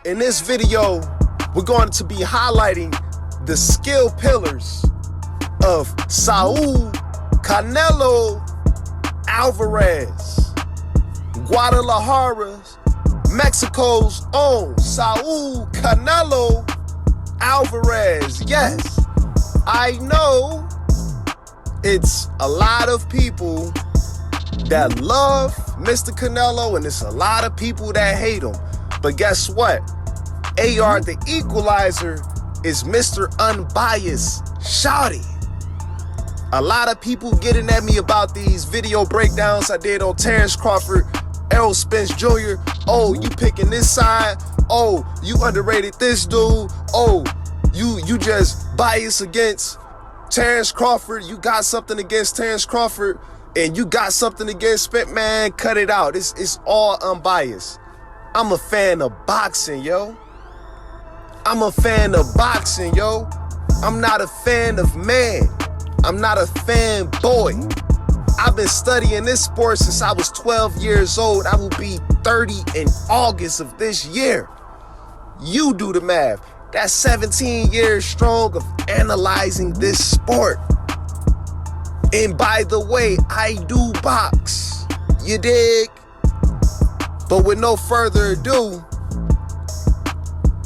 In this video, we're going to be highlighting the skill pillars of Saul Canelo Alvarez, Guadalajara, Mexico's own Saul Canelo Alvarez. Yes, I know it's a lot of people that love Mr. Canelo and it's a lot of people that hate him. But guess what? AR the Equalizer is Mr. Unbiased Shawty. A lot of people getting at me about these video breakdowns I did on Terrence Crawford, Errol Spence Jr. Oh, you picking this side. Oh, you underrated this dude. Oh, you just biased against Terrence Crawford. You got something against Terrence Crawford and you got something against Spence. Man, cut it out. It's all unbiased. I'm a fan of boxing, yo. I'm a fan of boxing, yo. I'm not a fan of man. I'm not a fanboy. I've been studying this sport since I was 12 years old. I will be 30 in August of this year. You do the math. That's 17 years strong of analyzing this sport. And by the way, I do box. You dig? But with no further ado,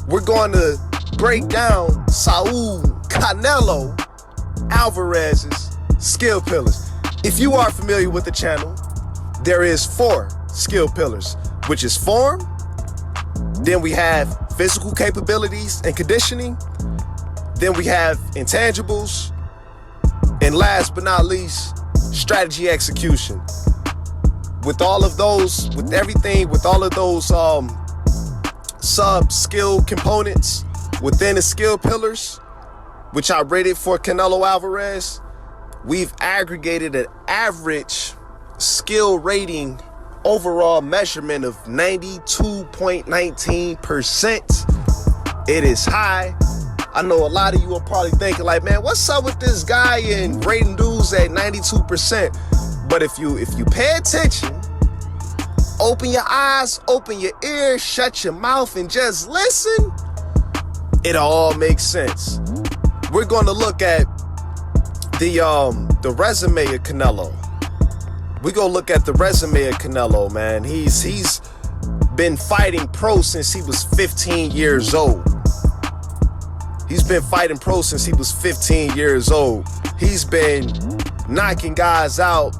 we're going to break down Saul Canelo Alvarez's skill pillars. If you are familiar with the channel, there is 4 skill pillars, which is form, then we have physical capabilities and conditioning, then we have intangibles, and last but not least, strategy execution. With all of those, with everything, with all of those sub-skill components within the skill pillars, which I rated for Canelo Alvarez, we've aggregated an average skill rating overall measurement of 92.19%. It is high. I know a lot of you are probably thinking like, man, what's up with this guy and rating dudes at 92%? But if you pay attention, open your eyes, open your ears, shut your mouth, and just listen, it all makes sense. We're going to look at the resume of Canelo. We're going to look at the resume of Canelo, man. He's been fighting pro since he was 15 years old. He's been fighting pro since he was 15 years old. He's been knocking guys out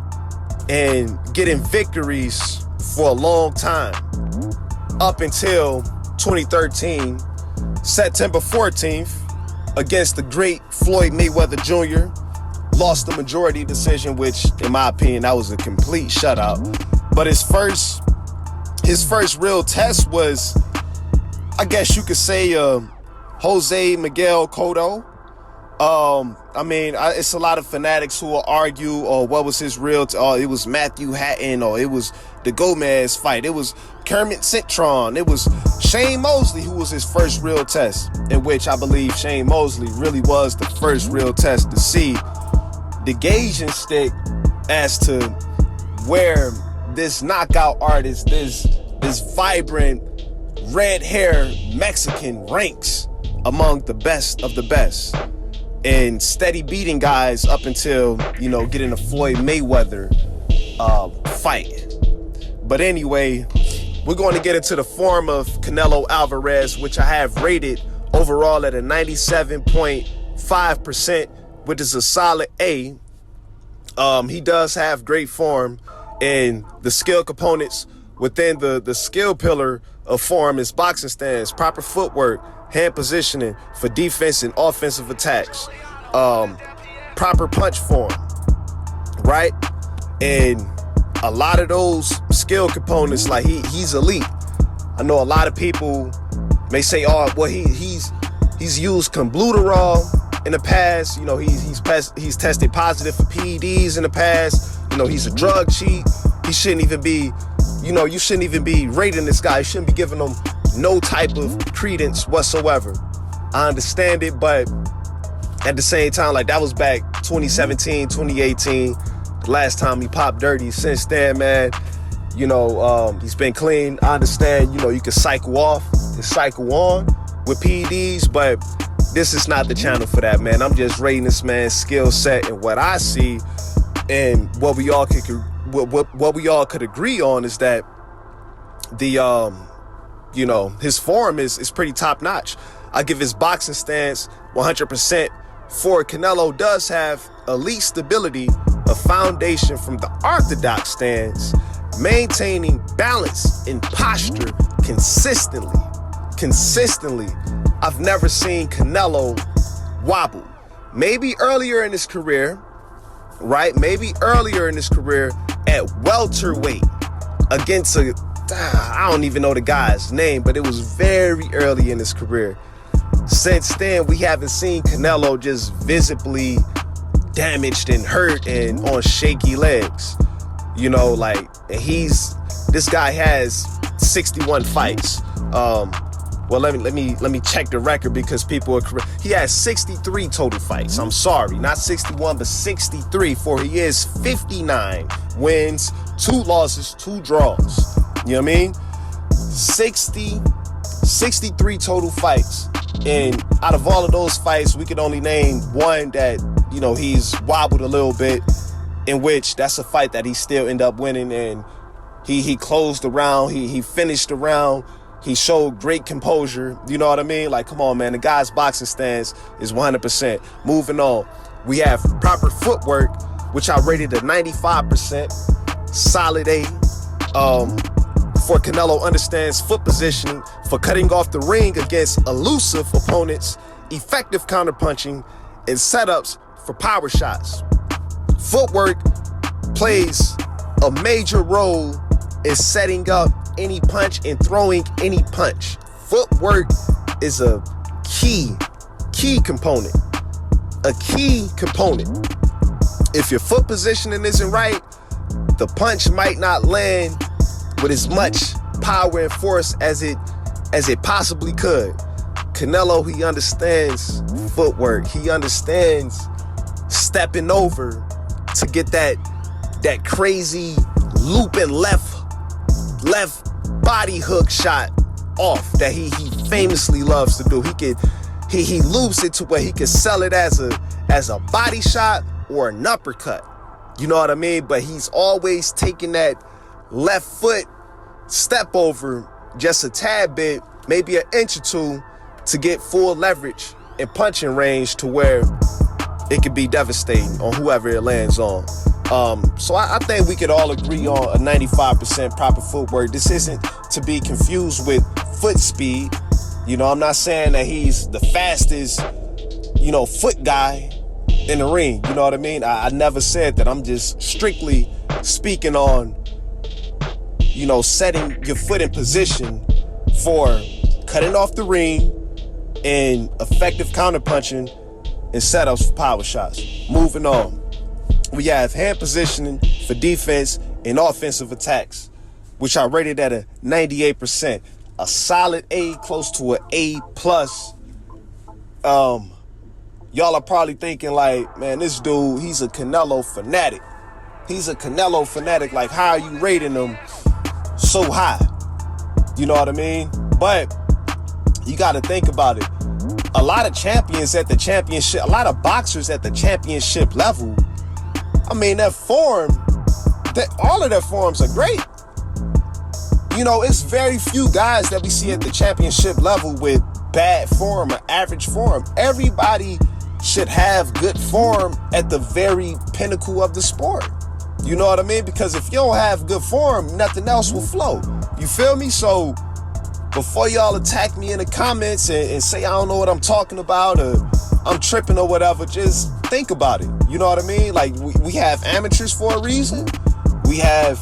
and getting victories for a long time, up until 2013, September 14th, against the great Floyd Mayweather Jr., lost the majority decision, which, in my opinion, that was a complete shutout. But his first real test was, I guess you could say, Jose Miguel Cotto. It's a lot of fanatics who will argue, or what was his real, it was Matthew Hatton, or it was the Gomez fight. It was Kermit Cintron. It was Shane Mosley, who was his first real test, in which I believe Shane Mosley really was the first real test to see the gauging stick as to where this knockout artist, this vibrant red hair Mexican ranks among the best of the best, and steady beating guys up until, getting a Floyd Mayweather fight. But anyway, we're going to get into the form of Canelo Alvarez, which I have rated overall at a 97.5%, which is a solid A. He does have great form, and the skill components within the skill pillar of form is boxing stance, proper footwork, hand positioning for defense and offensive attacks, proper punch form, right? And a lot of those skill components, like he's elite. I know a lot of people may say, oh, well, he's used Clenbuterol in the past. He's tested positive for PEDs in the past. He's a drug cheat. He shouldn't even be, you shouldn't even be rating this guy. You shouldn't be giving him no type of credence whatsoever. I understand it, but at the same time, like, that was back 2017, 2018, the last time he popped dirty. Since then, man, He's been clean. I understand, you can cycle off and cycle on with PEDs, but this is not the channel for that, man. I'm just rating this man's skill set and what I see, and what we all could agree on is that his form is pretty top notch. I give his boxing stance 100%. For Canelo does have elite stability, a foundation from the orthodox stance, maintaining balance and posture consistently. I've never seen Canelo wobble. Maybe earlier in his career, right? Maybe earlier in his career at welterweight against I don't even know the guy's name, but it was very early in his career. Since then, we haven't seen Canelo just visibly damaged and hurt and on shaky legs. This guy has 61 fights. Well, let me check the record because people are correct. He has 63 total fights. I'm sorry, not 61, but 63. For he is 59 wins, 2 losses, 2 draws. You know what I mean? 63 total fights. And out of all of those fights, we could only name one that, he's wobbled a little bit, in which that's a fight that he still ended up winning. And he closed the round. He finished the round. He showed great composure. You know what I mean? Like, come on, man. The guy's boxing stance is 100%. Moving on. We have proper footwork, which I rated a 95%. Solid A. For Canelo understands foot positioning for cutting off the ring against elusive opponents, effective counterpunching, and setups for power shots. Footwork plays a major role in setting up any punch and throwing any punch. Footwork is a key component. A key component. If your foot positioning isn't right, the punch might not land with as much power and force as it possibly could. Canelo, he understands footwork. He understands stepping over to get that crazy looping left body hook shot off that he famously loves to do. He loops it to where he can sell it as a body shot or an uppercut. You know what I mean? But he's always taking that left foot step over just a tad bit, maybe an inch or two, to get full leverage and punching range to where it could be devastating on whoever it lands on. So I think we could all agree on a 95% proper footwork. This isn't to be confused with foot speed. I'm not saying that he's the fastest, foot guy in the ring. You know what I mean? I never said that. I'm just strictly speaking on, setting your foot in position for cutting off the ring and effective counterpunching and setups for power shots. Moving on. We have hand positioning for defense and offensive attacks, which I rated at a 98%. A solid A, close to an A+. Y'all are probably thinking like, man, this dude, he's a Canelo fanatic. Like, how are you rating him so high? You know what I mean? But you got to think about it. A lot of champions at the championship, a lot of boxers at the championship level, I mean, that form, all of their forms are great. It's very few guys that we see at the championship level with bad form or average form. Everybody should have good form at the very pinnacle of the sport. You know what I mean? Because if you don't have good form, nothing else will flow. You feel me? So before y'all attack me in the comments and say I don't know what I'm talking about or I'm tripping or whatever, just think about it. You know what I mean? Like, we have amateurs for a reason. We have,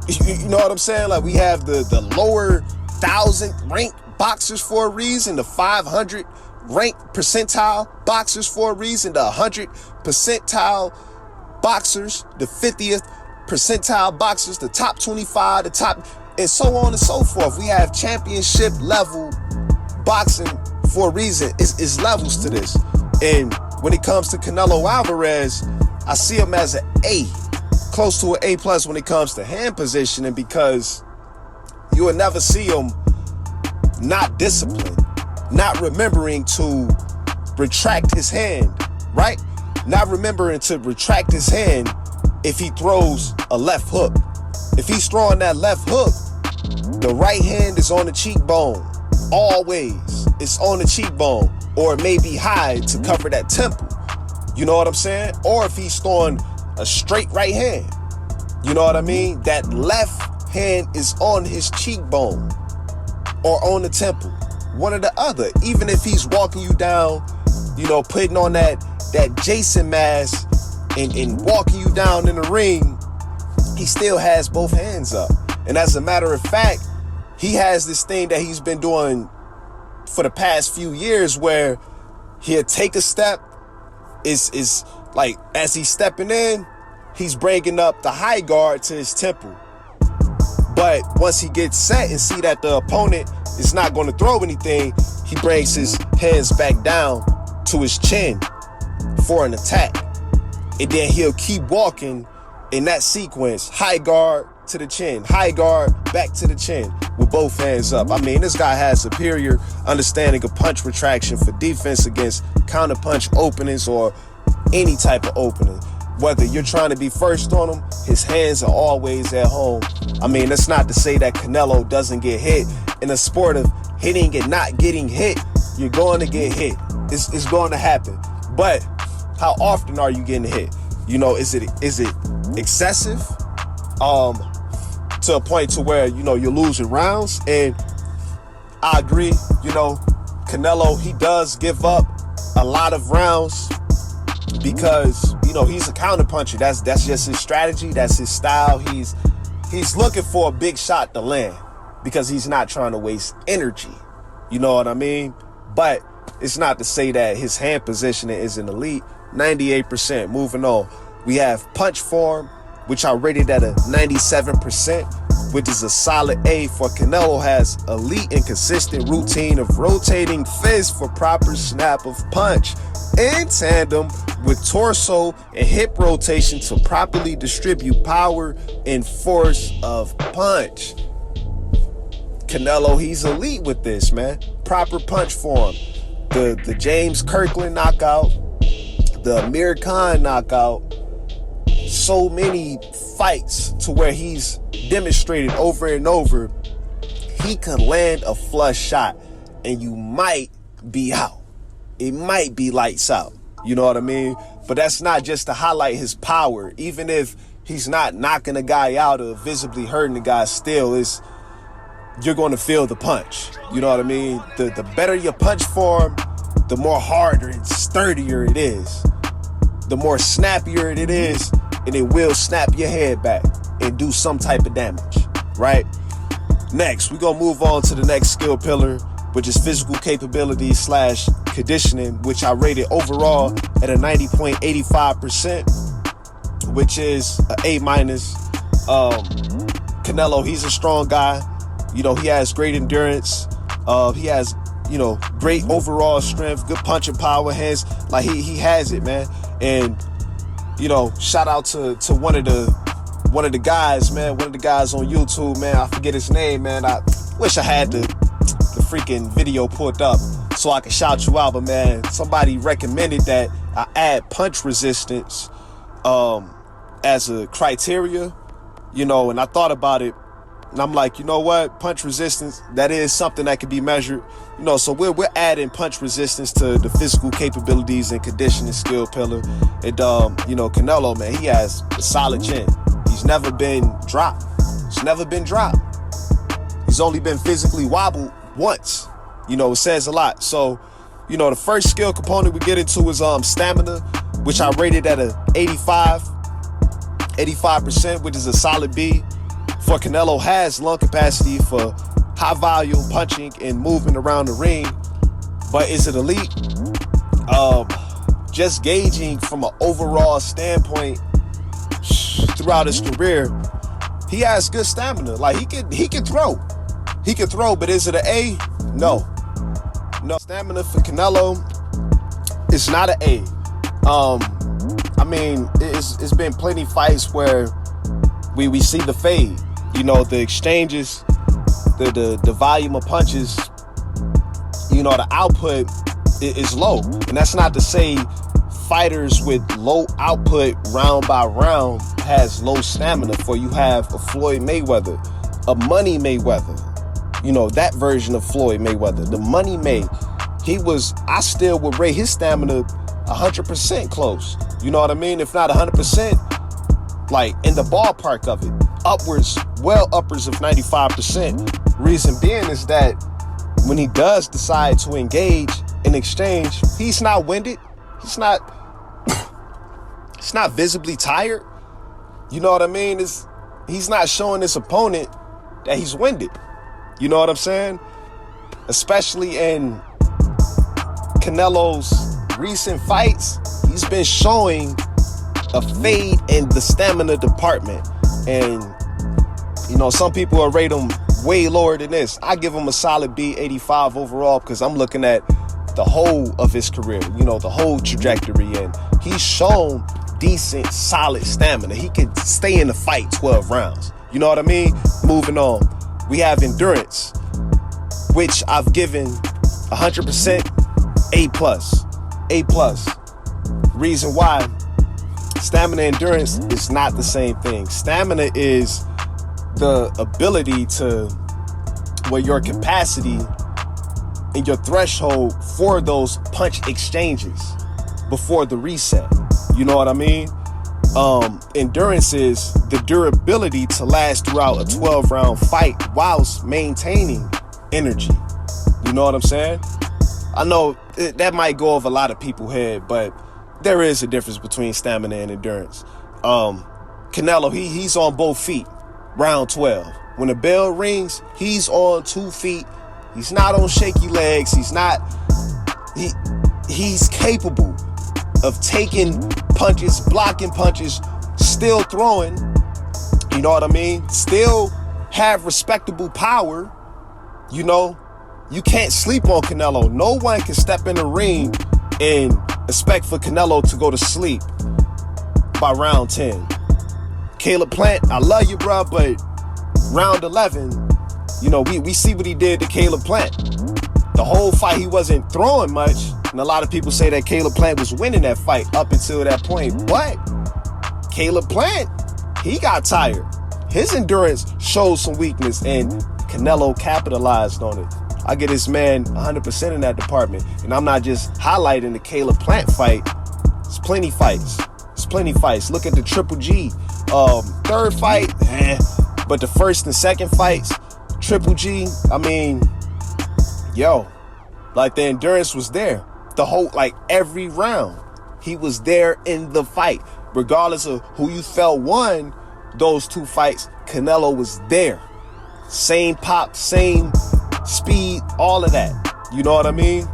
you know what I'm saying? Like, we have the lower 1,000 ranked boxers for a reason, the 500 ranked percentile boxers for a reason, the 100 percentile boxers, the 50th percentile boxers, the top 25, the top, and so on and so forth. We have championship level boxing for a reason. It's levels to this. And when it comes to Canelo Alvarez, I see him as an A. close to an A+ when it comes to hand positioning, because you will never see him not disciplined, not remembering to retract his hand, right? Not remembering to retract his hand if he throws a left hook. If he's throwing that left hook, the right hand is on the cheekbone. Always. It's on the cheekbone. Or it may be high to cover that temple. You know what I'm saying? Or if he's throwing a straight right hand, you know what I mean? That left hand is on his cheekbone or on the temple. One or the other. Even if he's walking you down, you know, putting on that Jason mask and walking you down in the ring, he still has both hands up. And as a matter of fact, he has this thing that he's been doing for the past few years where he'll take a step, is like as he's stepping in, he's bringing up the high guard to his temple. But once he gets set and see that the opponent is not going to throw anything, he brings his hands back down to his chin for an attack. And then he'll keep walking in that sequence, high guard to the chin, high guard back to the chin with both hands up. I mean, this guy has superior understanding of punch retraction for defense against counter punch openings or any type of opening. Whether you're trying to be first on him, his hands are always at home. I mean, that's not to say that Canelo doesn't get hit. In a sport of hitting and not getting hit, you're going to get hit. It's going to happen. But how often are you getting hit? You know, is it excessive to a point to where, you know, you're losing rounds? And I agree, you know, Canelo, he does give up a lot of rounds because, you know, he's a counter puncher. That's just his strategy. That's his style. He's looking for a big shot to land because he's not trying to waste energy. You know what I mean? But it's not to say that his hand positioning isn't elite. 98%. Moving on. We have punch form, which I rated at a 97%, which is a solid A for Canelo. Has elite and consistent routine of rotating fist for proper snap of punch in tandem with torso and hip rotation to properly distribute power and force of punch. Canelo, he's elite with this, man. Proper punch form. The James Kirkland knockout, the Amir Khan knockout, so many fights to where he's demonstrated over and over he could land a flush shot and you might be out. It might be lights out. You know what I mean? But that's not just to highlight his power. Even if he's not knocking a guy out or visibly hurting the guy, still you're going to feel the punch. You know what I mean? The better your punch form, the more harder and sturdier it is. The more snappier it is, and it will snap your head back and do some type of damage, right? Next, we're going to move on to the next skill pillar, which is physical capability / conditioning, which I rated overall at a 90.85%, which is an A-. Canelo, he's a strong guy. You know, he has great endurance. He has, you know, great overall strength, good punching power, hands. Like he has it, man. And, you know, shout out to one of the guys, man. One of the guys on YouTube, man. I forget his name, man. I wish I had the freaking video pulled up so I could shout you out. But man, somebody recommended that I add punch resistance as a criteria, you know, and I thought about it. And I'm like, you know what? Punch resistance, that is something that can be measured. You know, so we're adding punch resistance to the physical capabilities and conditioning skill pillar. And, you know, Canelo, man, he has a solid chin. He's never been dropped. He's never been dropped. He's only been physically wobbled once. You know, it says a lot. So, you know, the first skill component we get into is stamina, which I rated at a 85%, which is a solid B. For Canelo has lung capacity for high volume punching and movement around the ring, but is it elite? Just gauging from an overall standpoint throughout his career, he has good stamina. Like he can throw, but is it an A? No. Stamina for Canelo, it's not an A. I mean, it's been plenty fights where we see the fade. You know, the exchanges, the volume of punches, you know, the output is low. And that's not to say fighters with low output round by round has low stamina. For you have a Floyd Mayweather, a Money Mayweather, you know, that version of Floyd Mayweather, the Money May. I still would rate his stamina 100% close. You know what I mean? If not 100%, like in the ballpark of it, upwards of 95%. Reason being is that when he does decide to engage in exchange, he's not winded. He's not visibly tired. You know what I mean? He's not showing his opponent that he's winded. You know what I'm saying? Especially in Canelo's recent fights, he's been showing a fade in the stamina department. And, you know, some people will rate him way lower than this. I give him a solid B, 85 overall, because I'm looking at the whole of his career, you know, the whole trajectory. And he's shown decent, solid stamina. He can stay in the fight 12 rounds. You know what I mean? Moving on. We have endurance, which I've given 100% A+. Reason why: stamina and endurance is not the same thing. Stamina is the ability to, well, your capacity and your threshold for those punch exchanges before the reset. You know what I mean? Endurance is the durability to last throughout a 12-round fight whilst maintaining energy. You know what I'm saying? I know that might go over a lot of people's head, but there is a difference between stamina and endurance. Canelo, he's on both feet, round 12. When the bell rings, he's on 2 feet. He's not on shaky legs. He's capable of taking punches, blocking punches, still throwing. You know what I mean? Still have respectable power. You know, you can't sleep on Canelo. No one can step in the ring and expect for Canelo to go to sleep by round 10. Caleb Plant, I love you, bro, but round 11, you know, we see what he did to Caleb Plant. The whole fight, he wasn't throwing much, and a lot of people say that Caleb Plant was winning that fight up until that point. But Caleb Plant, he got tired. His endurance showed some weakness, and Canelo capitalized on it. I get this man 100% in that department. And I'm not just highlighting the Caleb Plant fight. It's plenty fights. Look at the Triple G third fight, but the first and second fights, Triple G, I mean, yo, like the endurance was there. The whole, like every round, he was there in the fight. Regardless of who you felt won those 2 fights, Canelo was there. Same pop, same speed, all of that. You know what I mean?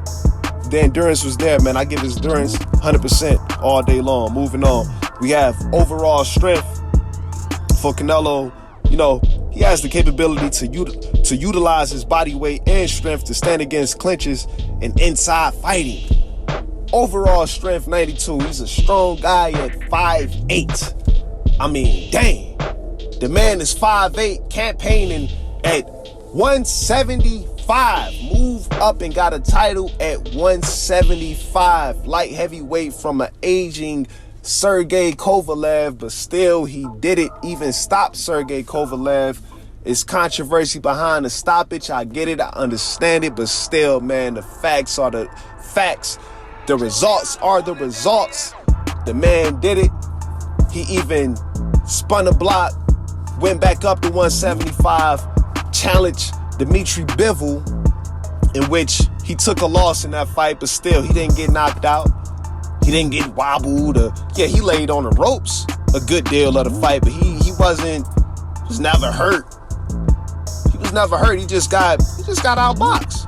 The endurance was there, man. I give his endurance 100% all day long. Moving on. We have overall strength for Canelo. You know, he has the capability to utilize his body weight and strength to stand against clinches and inside fighting. Overall strength 92. He's a strong guy at 5'8". I mean, dang. The man is 5'8", campaigning at 175. Moved up and got a title at 175. Light heavyweight from an aging Sergey Kovalev, but still he did it. Even stopped Sergey Kovalev. It's controversy behind the stoppage. I get it. I understand it. But still, man, the facts are the facts. The results are the results. The man did it. He even spun a block, went back up to 175, challenged Dimitri Bivol, in which he took a loss in that fight, but still, he didn't get knocked out. He didn't get wobbled. He laid on the ropes a good deal of the fight, but he was never hurt. He was never hurt. He just got outboxed.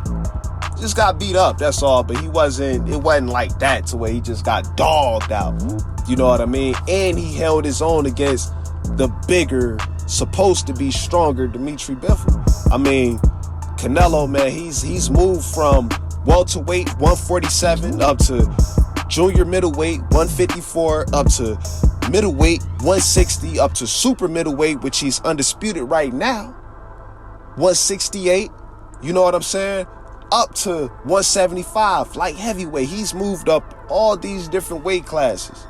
He just got beat up, that's all. But it wasn't like that to where he just got dogged out. You know what I mean? And he held his own against the bigger, supposed to be stronger Dimitri Bivol. I mean, Canelo, man, he's moved from welterweight 147 up to junior middleweight 154 up to middleweight, 160 up to super middleweight, which he's undisputed right now, 168, you know what I'm saying, up to 175, light heavyweight. He's moved up all these different weight classes.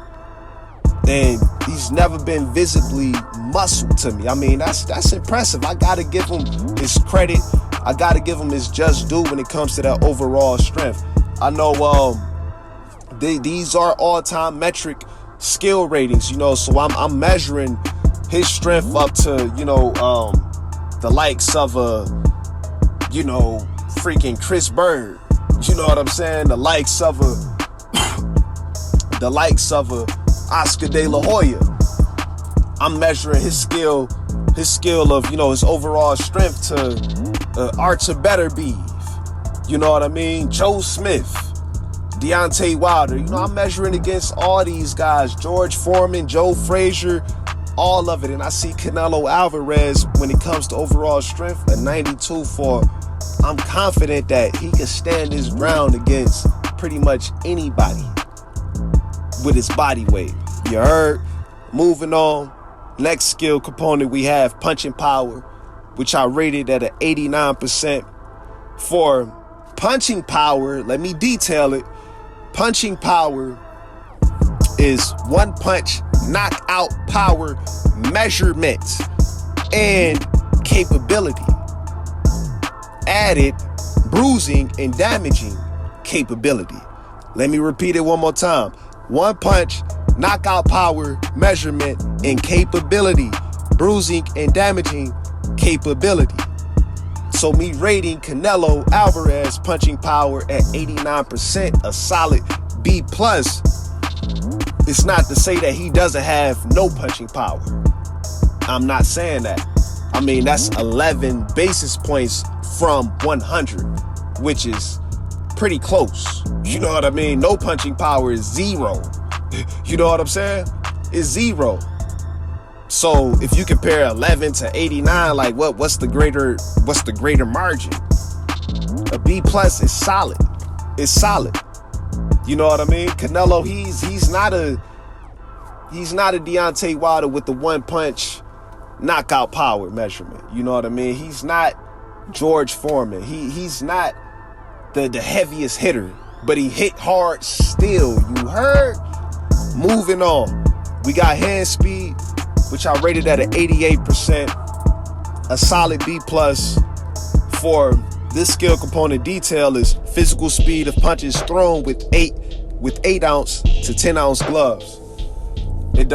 And he's never been visibly muscled to me. I mean, that's impressive. I gotta give him his credit. I gotta give him his just due when it comes to that overall strength. I know these are all-time metric skill ratings, you know, so I'm measuring his strength up to, you know, the likes of freaking Chris Bird. You know what I'm saying? The likes of Oscar De La Hoya. I'm measuring his skill of, you know, his overall strength to Archer Beterbiev. You know what I mean? Joe Smith, Deontay Wilder. You know, I'm measuring against all these guys. George Foreman, Joe Frazier, all of it. And I see Canelo Alvarez, when it comes to overall strength, a 92 for. I'm confident that he can stand his ground against pretty much anybody with his body weight. You heard? Moving on. Next skill component, we have punching power, which I rated at an 89%. For punching power, let me detail it. Punching power is one punch knockout power measurement and capability. Added bruising and damaging capability. Let me repeat it one more time. One punch, knockout power, measurement, and capability. Bruising and damaging capability. So me rating Canelo Alvarez punching power at 89%, a solid B+. It's not to say that he doesn't have no punching power. I'm not saying that. I mean, that's 11 basis points from 100, which is pretty close. You know what I mean? No punching power is 0. You know what I'm saying? It's 0. So if you compare 11 to 89, like what's the greater margin? A B+ is solid. It's solid. You know what I mean? Canelo, he's not a Deontay Wilder with the one punch knockout power measurement. You know what I mean? He's not George Foreman. He's not the heaviest hitter, but he hit hard still. You heard? Moving on. We got hand speed, which I rated at an 88%, a solid B+. For this skill component, detail is physical speed of punches thrown with 8 ounce to 10 ounce gloves. And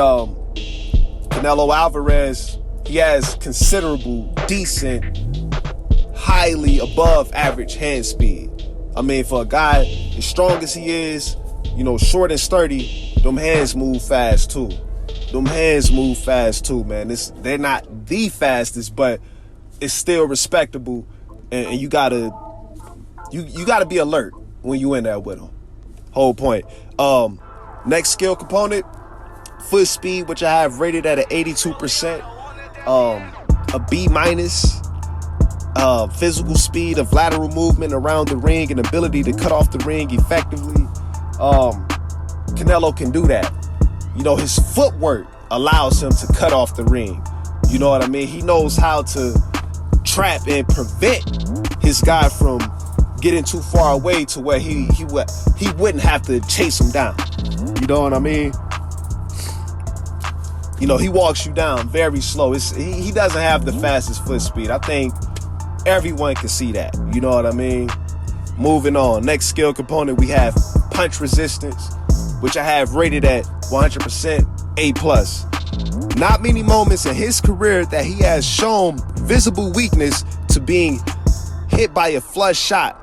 Canelo Alvarez, he has considerable, decent, highly above average hand speed. I mean, for a guy as strong as he is, you know, short and sturdy, them hands move fast too. Man. They're not the fastest, but it's still respectable, and you gotta be alert when you in there with them. Whole point. Next skill component, foot speed, which I have rated at an 82%, a B-. Physical speed of lateral movement around the ring and ability to cut off the ring effectively. Canelo can do that. You know, his footwork allows him to cut off the ring. You know what I mean? He knows how to trap and prevent his guy from getting too far away to where he wouldn't have to chase him down. You know what I mean? You know, he walks you down very slow. He doesn't have the fastest foot speed. I think everyone can see that. You know what I mean? Moving on. Next skill component, we have punch resistance, which I have rated at 100% A+. Not many moments in his career that he has shown visible weakness to being hit by a flush shot.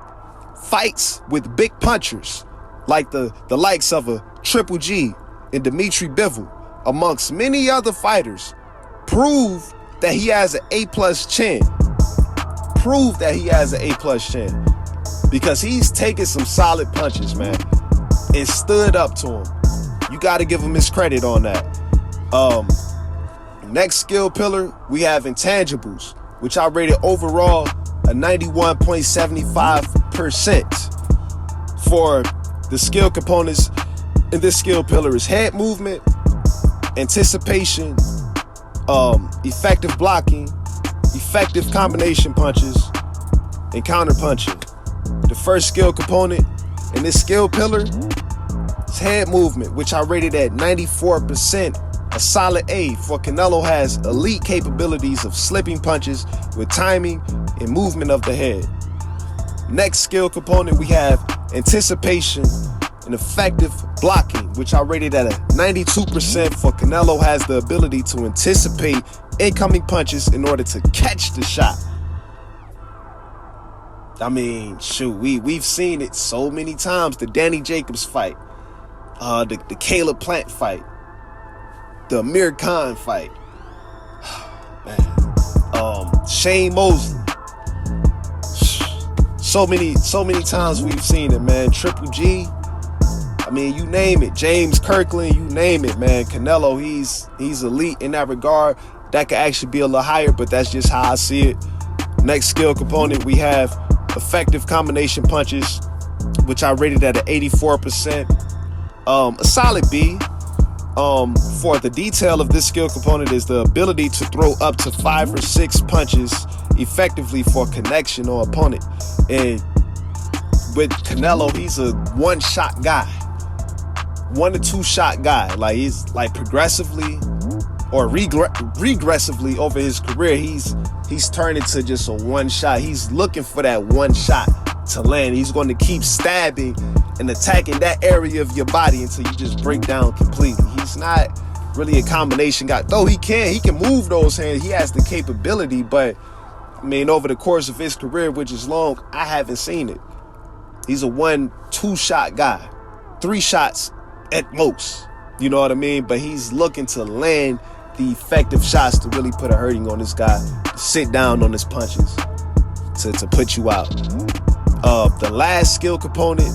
Fights with big punchers, like the likes of a Triple G and Dimitri Bivol, amongst many other fighters, prove that he has an A+ chin. Prove that he has an A+ chin. Because he's taken some solid punches, man, and stood up to him. You got to give him his credit on that. Next skill pillar, we have intangibles, which I rated overall a 91.75%. For the skill components in this skill pillar is head movement, anticipation, effective blocking, effective combination punches, and counter punching. The first skill component in this skill pillar is head movement, which I rated at 94%, a solid A, for Canelo has elite capabilities of slipping punches with timing and movement of the head. Next skill component, we have anticipation and effective blocking, which I rated at a 92%, for Canelo has the ability to anticipate incoming punches in order to catch the shot. I mean, shoot, we've seen it so many times. The Danny Jacobs fight, the Caleb Plant fight, the Amir Khan fight, man, Shane Mosley. So many times we've seen it, man. Triple G. I mean, you name it. James Kirkland, you name it, man. Canelo, he's elite in that regard. That could actually be a little higher, but that's just how I see it. Next skill component, we have effective combination punches, which I rated at an 84%. A solid B. For the detail of this skill component is the ability to throw up to 5 or 6 punches effectively for connection or opponent. And with Canelo, he's a one-shot guy. 1 to 2 shot guy. Like, he's like progressively or regressively over his career, he's turned into just a one shot. He's looking for that one shot to land. He's going to keep stabbing and attacking that area of your body until you just break down completely. He's not really a combination guy, though he can move those hands. He has the capability, but I mean, over the course of his career, which is long, I haven't seen it. He's a 1-2 shot guy, 3 shots at most, you know what I mean? But he's looking to land the effective shots to really put a hurting on this guy, to sit down on his punches, to put you out. The last skill component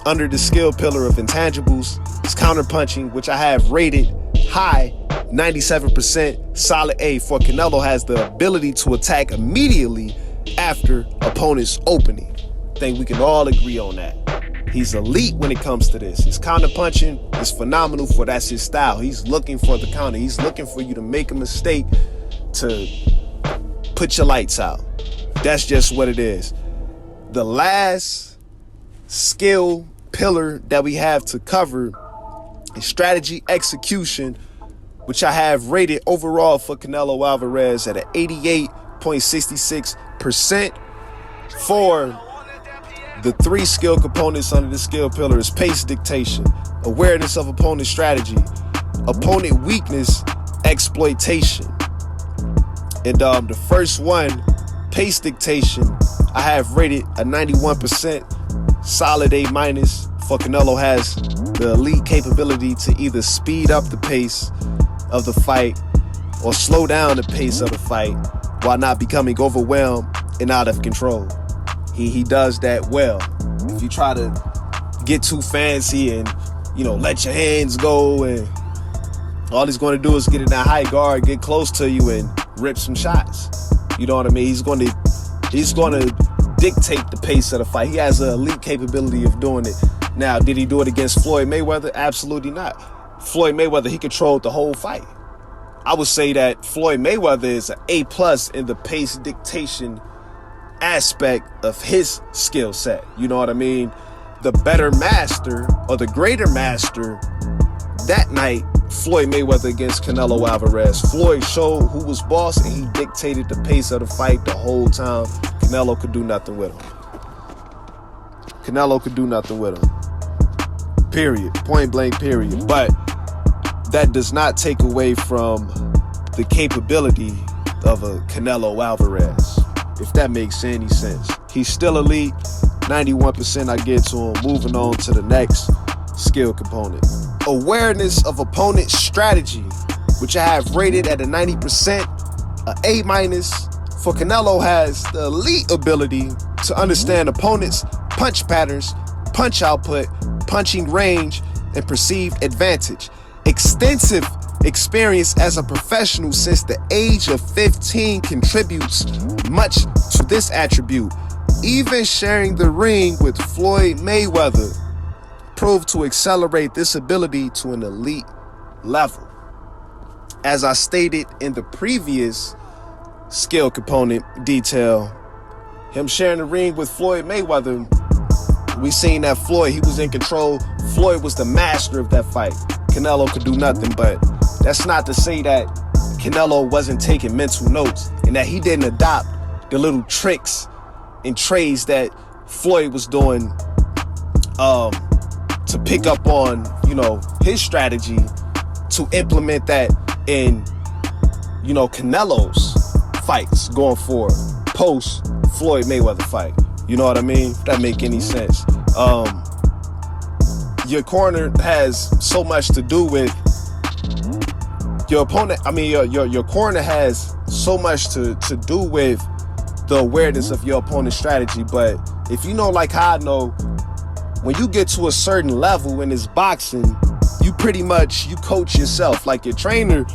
under the skill pillar of intangibles is counter punching, which I have rated high, 97%, solid A, for Canelo has the ability to attack immediately after opponent's opening. I think we can all agree on that. He's elite when it comes to this. His counter punching is phenomenal, for that's his style. He's looking for the counter. He's looking for you to make a mistake to put your lights out. That's just what it is. The last skill pillar that we have to cover is strategy execution, which I have rated overall for Canelo Alvarez at an 88.66%. For the 3 skill components under the skill pillar is pace dictation, awareness of opponent strategy, opponent weakness exploitation. And the first one, pace dictation, I have rated a 91%, solid A-. For Canelo has the elite capability to either speed up the pace of the fight or slow down the pace of the fight while not becoming overwhelmed and out of control. He does that well. If you try to get too fancy and, let your hands go, and all he's going to do is get in that high guard, get close to you, and rip some shots. You know what I mean? He's going to dictate the pace of the fight. He has an elite capability of doing it. Now, did he do it against Floyd Mayweather? Absolutely not. Floyd Mayweather, he controlled the whole fight. I would say that Floyd Mayweather is an A+ in the pace dictation aspect of his skill set. You know what I mean? The better master, or the greater master that night, Floyd Mayweather against Canelo Alvarez. Floyd showed who was boss, and he dictated the pace of the fight the whole time. Canelo could do nothing with him. Canelo could do nothing with him. Period. Point blank, period. But that does not take away from the capability of a Canelo Alvarez, if that makes any sense. He's still elite. 91% I get to him. Moving on to the next skill component. Awareness of opponent strategy, which I have rated at a 90%, a A-. For Canelo has the elite ability to understand opponents' punch patterns, punch output, punching range, and perceived advantage. Extensive experience as a professional since the age of 15 contributes much to this attribute. Even sharing the ring with Floyd Mayweather proved to accelerate this ability to an elite level. as I stated in the previous skill component detail, him sharing the ring with Floyd Mayweather, we seen that Floyd, he was in control. Floyd was the master of that fight. Canelo could do nothing, but that's not to say that Canelo wasn't taking mental notes and that he didn't adopt the little tricks and trades that Floyd was doing to pick up on, his strategy to implement that in, Canelo's fights going forward, post Floyd Mayweather fight. You know what I mean? If that make any sense. Your corner has so much to do with your opponent. I mean, your corner has so much to do with the awareness of your opponent's strategy. But if you know, like how I know, when you get to a certain level in this boxing, you coach yourself. Like your trainer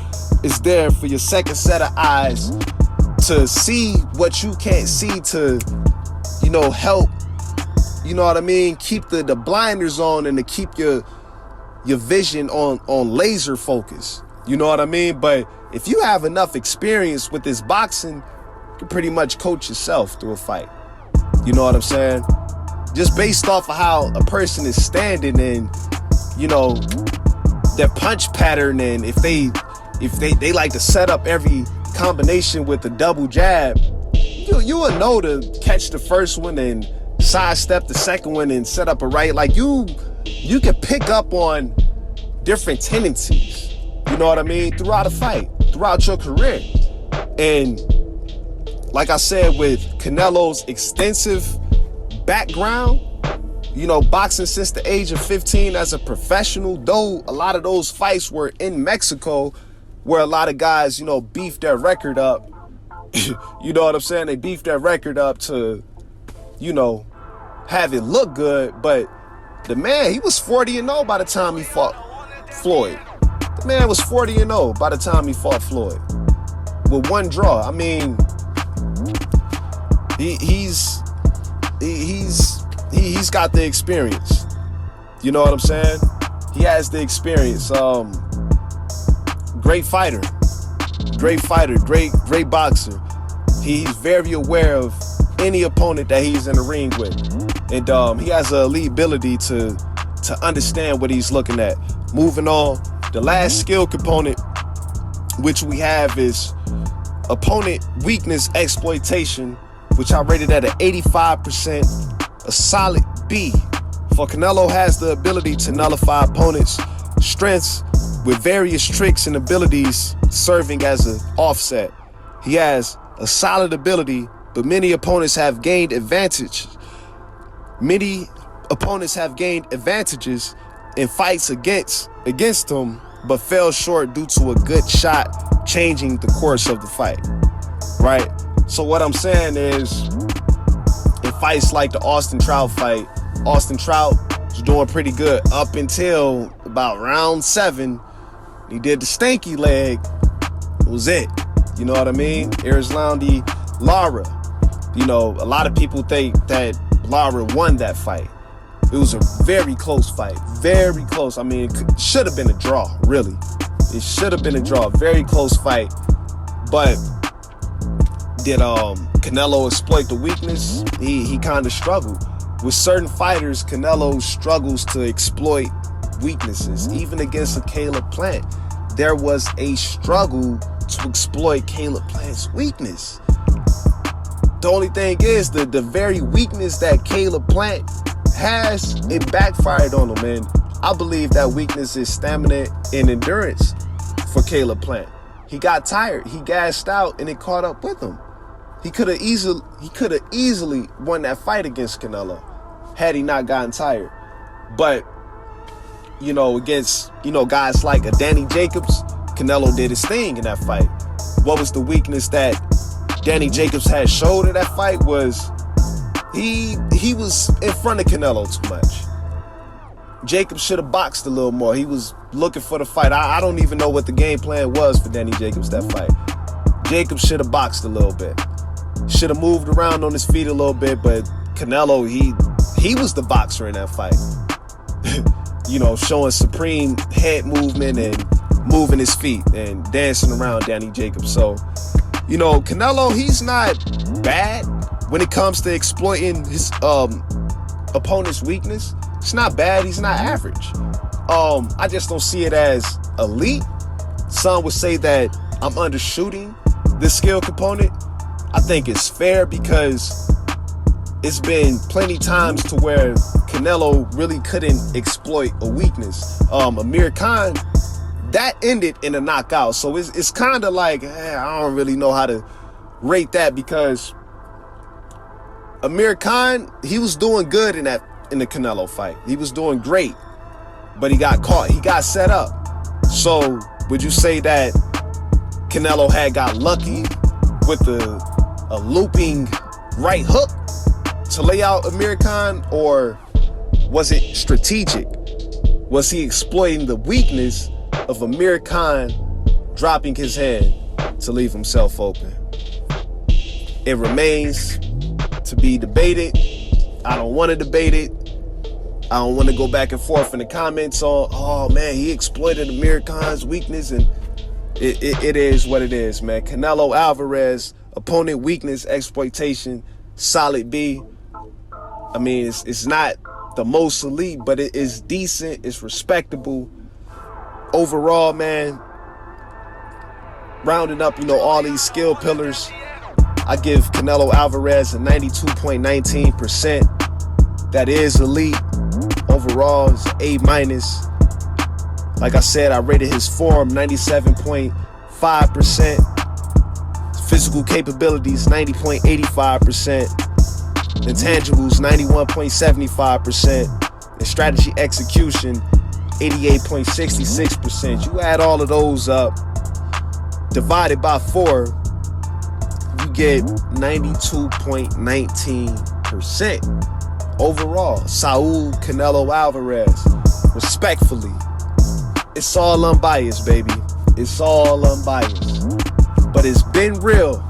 is there for your second set of eyes to see what you can't see, to, help, keep the blinders on and to keep your vision on laser focus. You know what I mean? But if you have enough experience with this boxing, you can pretty much coach yourself through a fight. You know what I'm saying? Just based off of how a person is standing and, their punch pattern, and if they like to set up every combination with a double jab, you will know to catch the first one and sidestep the second one and set up a right. Like you can pick up on different tendencies, you know what I mean, throughout a fight, throughout your career. And like I said, with Canelo's extensive background, boxing since the age of 15 as a professional, though a lot of those fights were in Mexico, where a lot of guys, beefed their record up. You know what I'm saying? They beefed their record up to, have it look good. But the man, he was 40-0 by the time he fought Floyd. The man was 40-0 by the time he fought Floyd with one draw. I mean, he's got the experience. You know what I'm saying? He has the experience. Great fighter, great boxer. He's very aware of any opponent that he's in the ring with, and he has an elite ability to understand what he's looking at. Moving on, the last skill component which we have is opponent weakness exploitation, which I rated at an 85%, a solid B. For Canelo has the ability to nullify opponents' strengths with various tricks and abilities serving as an offset. He has a solid ability, but many opponents have gained advantages. Many opponents have gained advantages in fights against him, but fell short due to a good shot changing the course of the fight. Right? So what I'm saying is, in fights like the Austin Trout fight, Austin Trout was doing pretty good up until about round 7. He did the stanky leg. It was it. You know what I mean? Erislandy Lara. A lot of people think that Lara won that fight. It was a very close fight. Very close. I mean, it should have been a draw, really. It should have been a draw. Very close fight. But did Canelo exploit the weakness? He kind of struggled. With certain fighters, Canelo struggles to exploit weaknesses. Even against a Caleb Plant, there was a struggle to exploit Caleb Plant's weakness. The only thing is that the very weakness that Caleb Plant has, it backfired on him. And I believe that weakness is stamina and endurance for Caleb Plant. He got tired, he gassed out, and it caught up with him. He could have easily won that fight against Canelo had he not gotten tired. But against guys like a Danny Jacobs, Canelo did his thing in that fight. What was the weakness that Danny Jacobs had showed in that fight was he was in front of Canelo too much. Jacobs should have boxed a little more. He was looking for the fight. I don't even know what the game plan was for Danny Jacobs that fight. Jacobs should have boxed a little bit. Should have moved around on his feet a little bit, but Canelo, he was the boxer in that fight. Showing supreme head movement and moving his feet and dancing around Danny Jacobs. So, you know, Canelo, he's not bad when it comes to exploiting his opponent's weakness. It's not bad. He's not average. I just don't see it as elite. Some would say that I'm undershooting the skill component. I think it's fair because it's been plenty times to where Canelo really couldn't exploit a weakness. Amir Khan, that ended in a knockout. So it's kind of like, I don't really know how to rate that, because Amir Khan, he was doing good in the Canelo fight. He was doing great, but he got caught. He got set up. So would you say that Canelo had got lucky with a looping right hook to lay out Amir Khan, or was it strategic? Was he exploiting the weakness of Amir Khan dropping his head to leave himself open? It remains to be debated. I don't want to debate it. I don't want to go back and forth in the comments on, oh man, he exploited Amir Khan's weakness, and it is what it is, man. Canelo Alvarez, opponent weakness, exploitation, solid B. I mean, it's not the most elite, but it is decent. It's respectable. Overall, man, rounding up, you know, all these skill pillars, I give Canelo Alvarez a 92.19%. That is elite. Overall, it's A-. Like I said, I rated his form 97.5%. Physical capabilities 90.85%. Intangibles 91.75%. And strategy execution 88.66%. You add all of those up, divided by 4, you get 92.19%. Overall, Saul Canelo Alvarez, respectfully, it's all unbiased, baby. It's all unbiased. But it's been real.